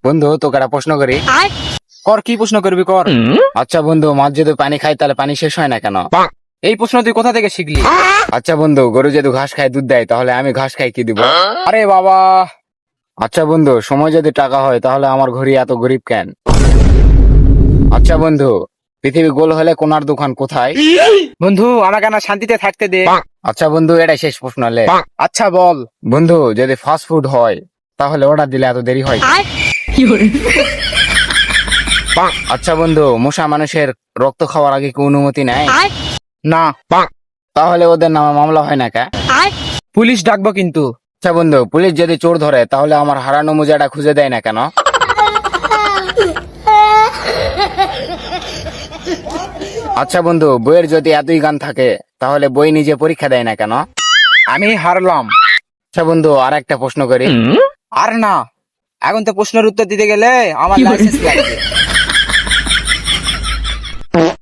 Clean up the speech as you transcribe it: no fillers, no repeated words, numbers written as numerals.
বন্ধু তোকে একটা প্রশ্ন করি। কর, কি প্রশ্ন করবি কর। আচ্ছা বন্ধু, মাছ যদি পানি খায় তাহলে পানি শেষ হয় না কেন? এই প্রশ্ন তুই কোথা থেকে শিখলি? আচ্ছা বন্ধু, গরু যদি ঘাস খায় দুধ দেয়, তাহলে আমি ঘাস খাই কি দিব? আরে বাবা, আচ্ছা বন্ধু, সময় যদি টাকা হয় তাহলে আমার ঘড়ি এত গরিব কেন? আচ্ছা বন্ধু, পৃথিবী গোল হলে কোনার দোকান কোথায়? বন্ধু আমাকে না শান্তিতে থাকতে দে। আচ্ছা বন্ধু, এটাই শেষ প্রশ্ন লে। আচ্ছা বল। বন্ধু, যদি ফাস্ট ফুড হয় তাহলে অর্ডার দিলে এত দেরি হয় কেন? আচ্ছা বন্ধু, মশা মানুষের রক্ত খাওয়ার আগে কি অনুমতি নেয়? না, তাহলে ওদের নামে মামলা হয় না কে? পুলিশ ডাকবো কিন্তু। আচ্ছা বন্ধু, পুলিশ যদি চোর ধরে তাহলে আমার হারানো মোজাটা খুঁজে দেয় না কেন? আচ্ছা বন্ধু, বইয়ের যদি এতই গান থাকে তাহলে বই নিজে পরীক্ষা দেয় না কেন? আমি হারলাম। আচ্ছা বন্ধু, আর একটা প্রশ্ন করি। আর না, এখন তো প্রশ্নের উত্তর দিতে গেলে আমার লাইসেন্স লাগবে।